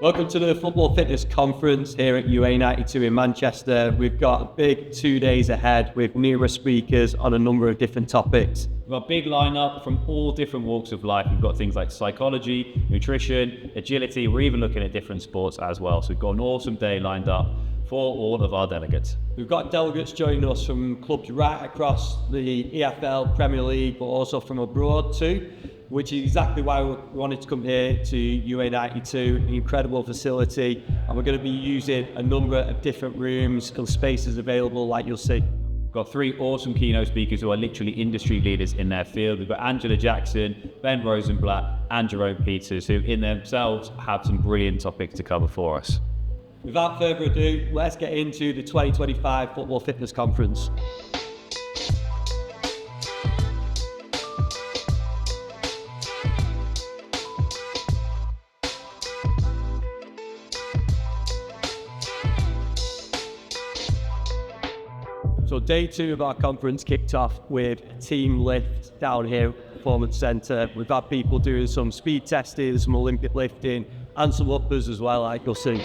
Welcome to the Football Fitness Conference here at UA92 in Manchester. We've got a big 2 days ahead with numerous speakers on a number of different topics. We've got a big lineup from all different walks of life. We've got things like psychology, nutrition, agility. We're even looking at different sports as well. So we've got an awesome day lined up for all of our delegates. We've got delegates joining us from clubs right across the EFL, Premier League, but also from abroad too, which is exactly why we wanted to come here to UA92, an incredible facility, and we're going to be using a number of different rooms and spaces available like you'll see. We've got three awesome keynote speakers who are literally industry leaders in their field. We've got Angela Jackson, Ben Rosenblatt and Jerome Peters, who in themselves have some brilliant topics to cover for us. Without further ado, let's get into the 2025 Football Fitness Conference. So day 2 of our conference kicked off with a team lift down here at Performance Centre. We've had people doing some speed testing, some Olympic lifting and some uppers as well, like you'll see.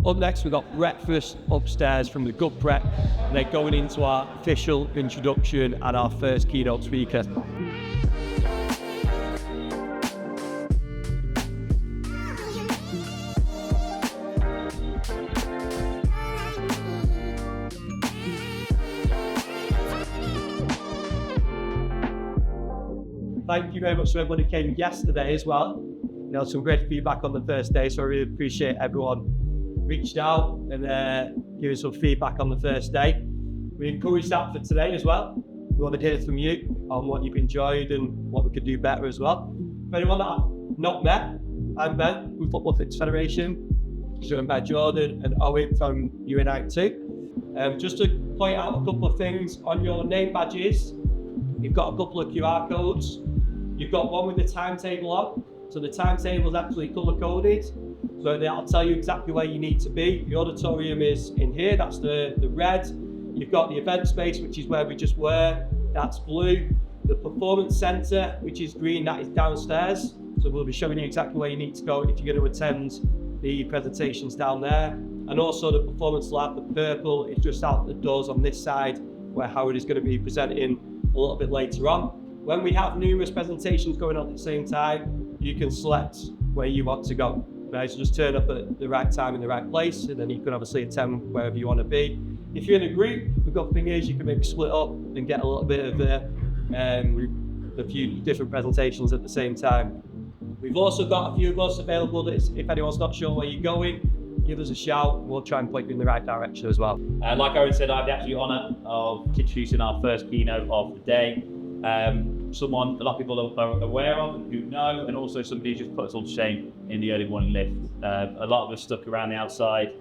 Up next, we've got breakfast upstairs from the Good Prep, and then going into our official introduction and our first keynote speaker. Thank you very much to everyone who came yesterday as well. We had some great feedback on the first day, so I really appreciate everyone reached out and giving some feedback on the first day. We encourage that for today as well. We want to hear from you on what you've enjoyed and what we could do better as well. For anyone that I've not met, I'm Ben from Football Fitness Federation, joined by Jordan and Owen from UA92. Just to point out a couple of things, on your name badges, you've got a couple of QR codes. You've got one with the timetable on, so the timetable is actually colour coded. So that'll tell you exactly where you need to be. The auditorium is in here, that's the red. You've got the event space, which is where we just were, that's blue. The performance centre, which is green, that is downstairs. So we'll be showing you exactly where you need to go if you're going to attend the presentations down there. And also the performance lab, the purple, is just out the doors on this side, where Howard is going to be presenting a little bit later on. When we have numerous presentations going on at the same time, you can select where you want to go. Right, so just turn up at the right time in the right place, and then you can obviously attend wherever you want to be. If you're in a group, we've got things you can maybe split up and get a little bit of a few different presentations at the same time. We've also got a few of us available that if anyone's not sure where you're going, give us a shout. We'll try and point you in the right direction as well. Like Owen said, I have the absolute honour of introducing our first keynote of the day. Someone a lot of people are aware of and who know, and also somebody who just put us all to shame in the early morning lift. A lot of us stuck around the outside,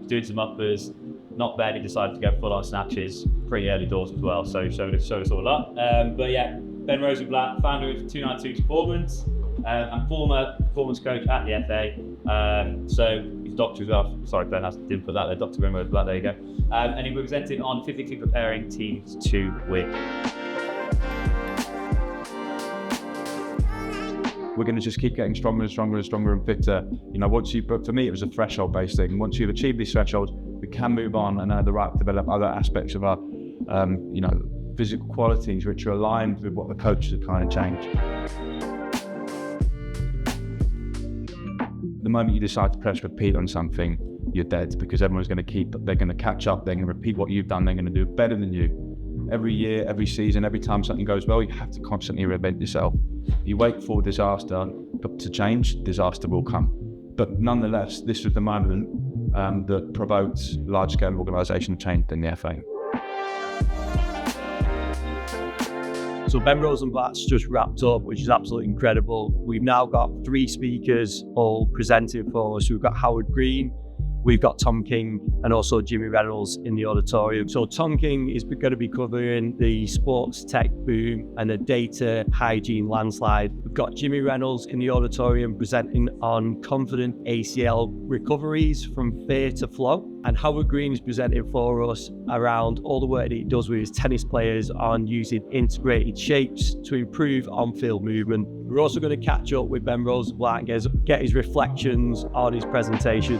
doing some uppers, not barely decided to go full on snatches pretty early doors as well, so showed us all a lot. But yeah, Ben Rosenblatt, founder of 292 Performance, and former performance coach at the FA. So he's doctor as well. Sorry Ben, I didn't put that there, Dr. Ben Rosenblatt, there you go. And he was presenting on physically preparing teams to win. We're going to just keep getting stronger and stronger and stronger and fitter. You know, but for me, it was a threshold-based thing. Once you've achieved these thresholds, we can move on and have the right to develop other aspects of our, physical qualities which are aligned with what the coaches are trying to change. The moment you decide to press repeat on something, you're dead, because everyone's going to they're going to catch up, they're going to repeat what you've done, they're going to do it better than you. Every year, every season, every time something goes well, you have to constantly reinvent yourself. You wait for disaster to change, disaster will come. But nonetheless, this was the moment that provoked large-scale organisational change in the FA. So Ben Rosenblatt's just wrapped up, which is absolutely incredible. We've now got 3 speakers all presenting for us. We've got Howard Green, we've got Tom King, and also Jimmy Reynolds in the auditorium. So Tom King is going to be covering the sports tech boom and the data hygiene landslide. We've got Jimmy Reynolds in the auditorium presenting on confident ACL recoveries from fear to flow. And Howard Green is presenting for us around all the work that he does with his tennis players on using integrated shapes to improve on-field movement. We're also going to catch up with Ben Rosenblatt and get his reflections on his presentation.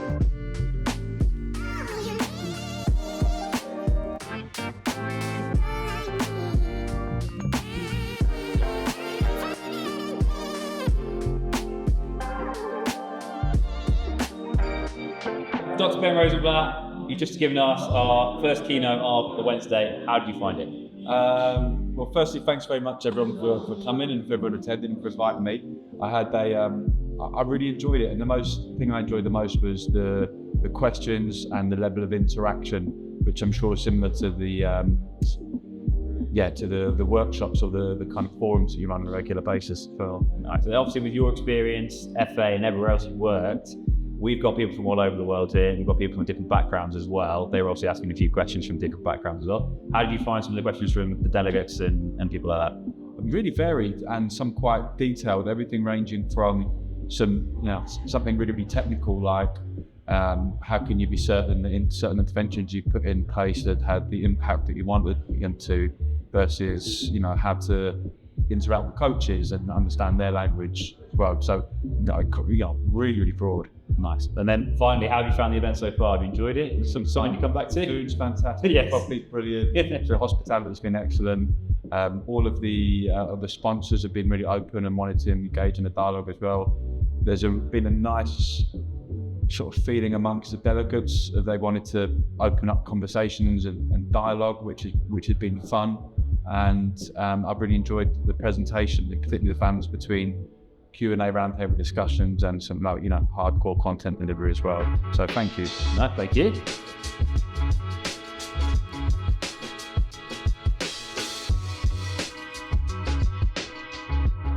Dr. Ben Rosenblatt, you've just given us our first keynote of the Wednesday. How did you find it? Well, firstly, thanks very much everyone for coming and for everyone attending and for inviting me. I really enjoyed it, and the thing I enjoyed the most was the questions and the level of interaction, which I'm sure is similar to the workshops or the kind of forums that you run on a regular basis. Nice. So obviously, with your experience, FA, and everywhere else you've worked, we've got people from all over the world here. We've got people from different backgrounds as well. They were also asking a few questions from different backgrounds as well. How did you find some of the questions from the delegates and people like that? Really varied, and some quite detailed. Everything ranging from something really technical, like how can you be certain that in certain interventions you put in place that had the impact that you wanted them to, versus how to interact with coaches and understand their language as well. So really broad. Nice. And then finally, how have you found the event so far? Have you enjoyed it? Some sign you come back to? Food's fantastic. Yes. Coffee's brilliant. The hospitality's been excellent. All of the sponsors have been really open and wanted to engage in the dialogue as well. There's been a nice sort of feeling amongst the delegates that they wanted to open up conversations and dialogue, which has been fun. And I've really enjoyed the presentation, particularly the balance between Q&A roundtable discussions and some hardcore content delivery as well. So thank you. No, thank you.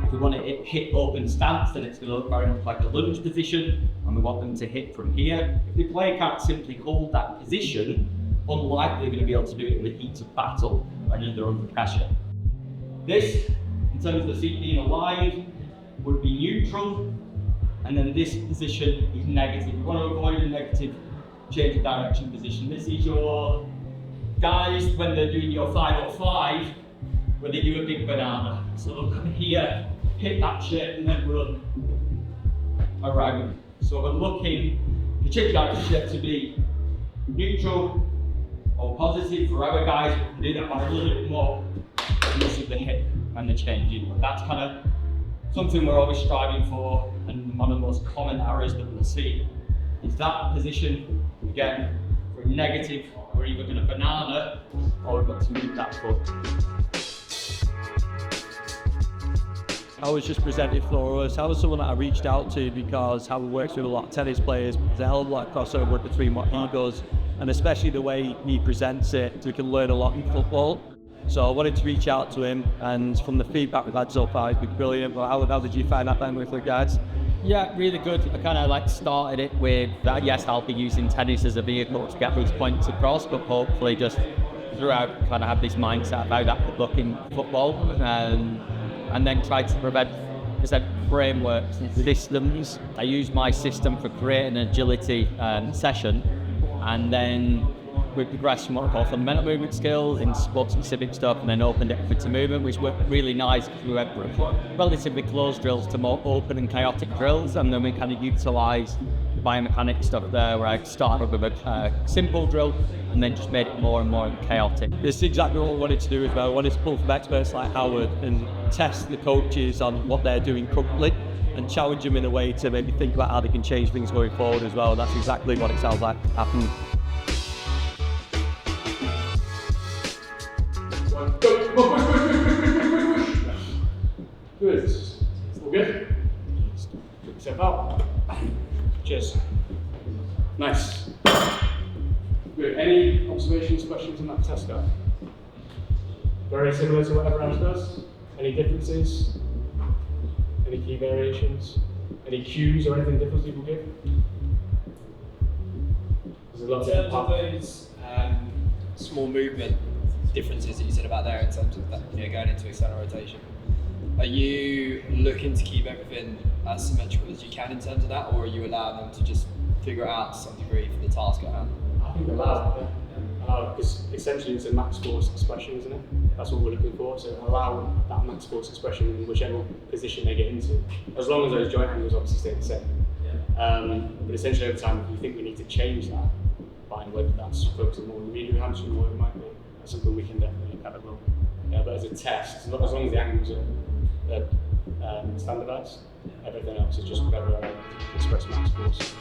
If we want to hit open stance, then it's going to look very much like a lunge position, and we want them to hit from here. If the player can't simply hold that position, unlikely they're going to be able to do it in the heat of battle and they're under pressure. This, in terms of the seat being alive, would be neutral, and then this position is negative. You want to avoid a negative change of direction position. This is your guys when they're doing your 505, where they do a big banana. So they'll come here, hit that shape, and then run around. So we're looking the change of direction shape to be neutral or positive. For our guys, we can do that by a little bit more use of the hip and the changing. That's kind of something we're always striving for, and one of the most common errors that we'll see is that position. Again, for negative, we're either going to banana or we've got to move that foot. I was just presented for us. I was someone that I reached out to because Howard works with a lot of tennis players. There's a hell of a lot of crossover between what he does and especially the way he presents it. We can learn a lot in football. So I wanted to reach out to him, and from the feedback we've had so far, it's been brilliant. But how did you find that then with the guys? Yeah, really good. I kind of started it with that. Yes, I'll be using tennis as a vehicle to get these points across, but hopefully just throughout kind of have this mindset about that could look in football, and then try to prevent, frameworks, systems. I use my system for creating an agility session, and then we progressed from what I call fundamental movement skills in sport-specific stuff, and then opened it to movement, which worked really nice because we went from relatively closed drills to more open and chaotic drills, and then we kind of utilised biomechanics stuff there, where I started with a simple drill and then just made it more and more chaotic. This is exactly what we wanted to do as well. I wanted to pull from experts like Howard and test the coaches on what they're doing currently and challenge them in a way to maybe think about how they can change things going forward as well. That's exactly what it sounds like happened. Good. All good? Pick yourself up. Cheers. Nice. Good. Any observations, questions on that test guy? Very similar to what everyone else does? Any differences? Any key variations? Any cues or anything different people give? There's a lot In terms of of those small movement differences that you said about there in terms of that, going into external rotation, are you looking to keep everything as symmetrical as you can in terms of that, or are you allowing them to just figure it out to some degree for the task at hand? I think allow, because essentially it's a max force expression, isn't it? That's what we're looking for. So allow that max force expression in whichever position they get into, as long as those joint angles obviously stay the same. But essentially over time, if you think we need to change that, fine, whether that's focusing more on the medial hamstring or it might be, that's something we can definitely look at as well. Yeah, but as a test, as long as the angles are standardised, everything else is just whatever express max force.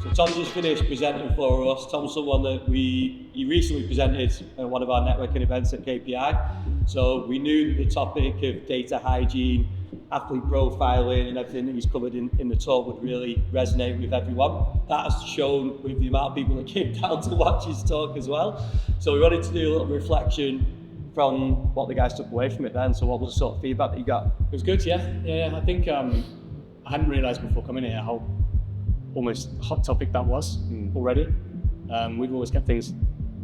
So Tom just finished presenting for us. Tom's someone that he recently presented at one of our networking events at KPI. So we knew that the topic of data hygiene, athlete profiling and everything that he's covered in the talk would really resonate with everyone. That has shown with the amount of people that came down to watch his talk as well. So we wanted to do a little reflection from what the guys took away from it then. So what was the sort of feedback that you got? It was good, yeah. I think I hadn't realised before coming here how almost hot topic that was already. We've always kept things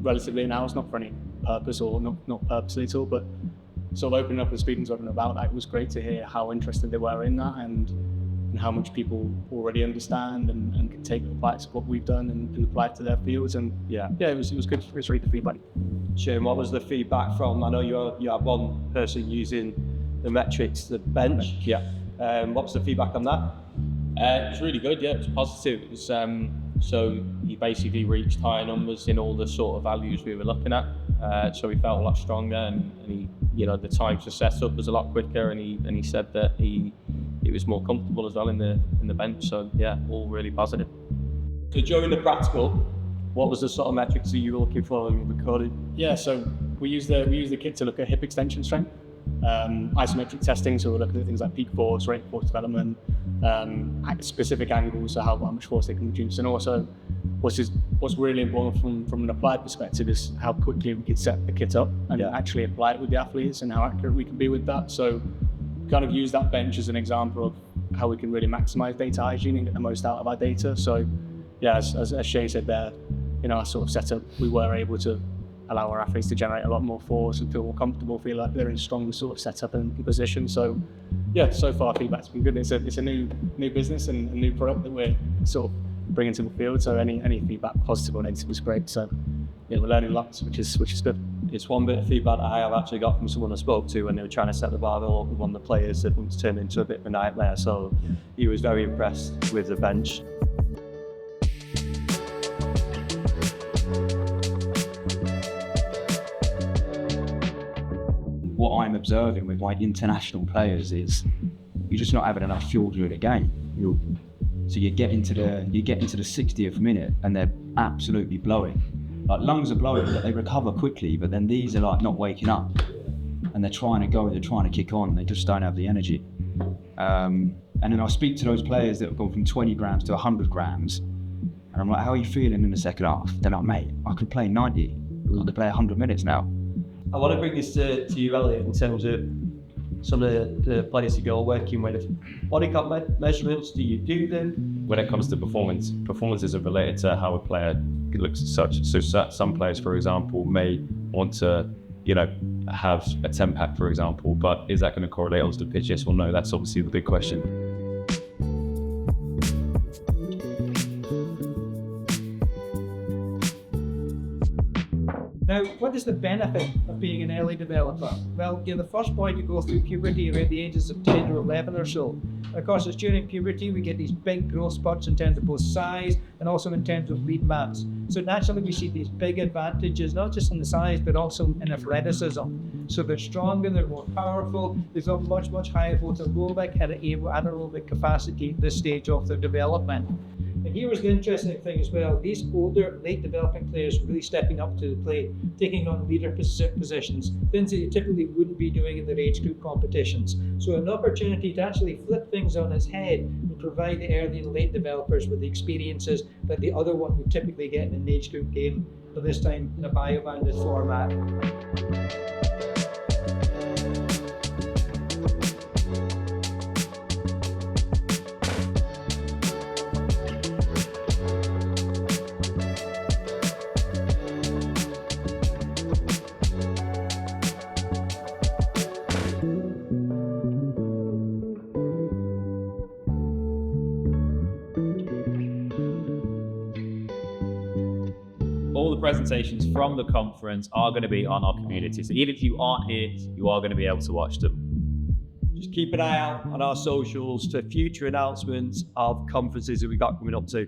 relatively in-house, not for any purpose or not purposely at all, but sort of opening up and speaking to everyone about that, it was great to hear how interested they were in that and how much people already understand and can take advice of what we've done and apply it to their fields. And it was good to read the feedback. Shane, what was the feedback from? I know you have one person using the metrics, the bench. What was the feedback on that? It was really good, it was positive. It was, so he basically reached higher numbers in all the sort of values we were looking at. So he felt a lot stronger and he, the time to set up was a lot quicker and he said that he was more comfortable as well in the bench. So all really positive. So during the practical, what was the sort of metrics that you were looking for in recording? Yeah, so we use the kit to look at hip extension strength. Isometric testing, so we're looking at things like peak force, rate of force development, specific angles, so how much force they can produce, and also what's really important from an applied perspective is how quickly we can set the kit up and actually apply it with the athletes and how accurate we can be with that. So kind of use that bench as an example of how we can really maximize data hygiene and get the most out of our data. So as Shay said there, our sort of setup, we were able to allow our athletes to generate a lot more force and feel more comfortable, feel like they're in a strong sort of setup and position. So so far feedback's been good. It's a new business and a new product that we're sort of bringing to the field. So any feedback, positive or negative, is great. So we're learning lots, which is good. It's one bit of feedback that I have actually got from someone I spoke to when they were trying to set the barbell up with one of the players that was turned into a bit of a nightmare. So he was very impressed with the bench. What I'm observing with my international players is you're just not having enough fuel during the game. So you get into the 60th minute and they're absolutely blowing. Like lungs are blowing, but they recover quickly. But then these are like not waking up, and they're trying to kick on. They just don't have the energy. And then I speak to those players that have gone from 20 grams to 100 grams, and I'm like, "How are you feeling in the second half?" They're like, "Mate, I could play 90. They play 100 minutes now." I want to bring this to you, Elliot, in terms of some of the players you go working with. Body comp measurements, do you do them? When it comes to performances are related to how a player looks as such. So some players, for example, may want to, have a 10 pack, for example, but is that going to correlate onto the pitch? Yes or no? That's obviously the big question. Now, what is the benefit of being an early developer? Well, the first point, you go through puberty around the ages of 10 or 11 or so. Of course, it's during puberty we get these big growth spurts in terms of both size and also in terms of lead mass. So naturally we see these big advantages, not just in the size, but also in athleticism. So they're stronger, they're more powerful, they've got much higher both aerobic and anaerobic capacity at this stage of their development. And here was the interesting thing as well. These older, late developing players really stepping up to the plate, taking on leader positions, things that you typically wouldn't be doing in their age group competitions. So an opportunity to actually flip things on its head and provide the early and late developers with the experiences that the other one would typically get in an age group game but this time in a bio-banded format. All the presentations from the conference are going to be on our community. So even if you aren't here, you are going to be able to watch them. Just keep an eye out on our socials for future announcements of conferences that we got coming up to.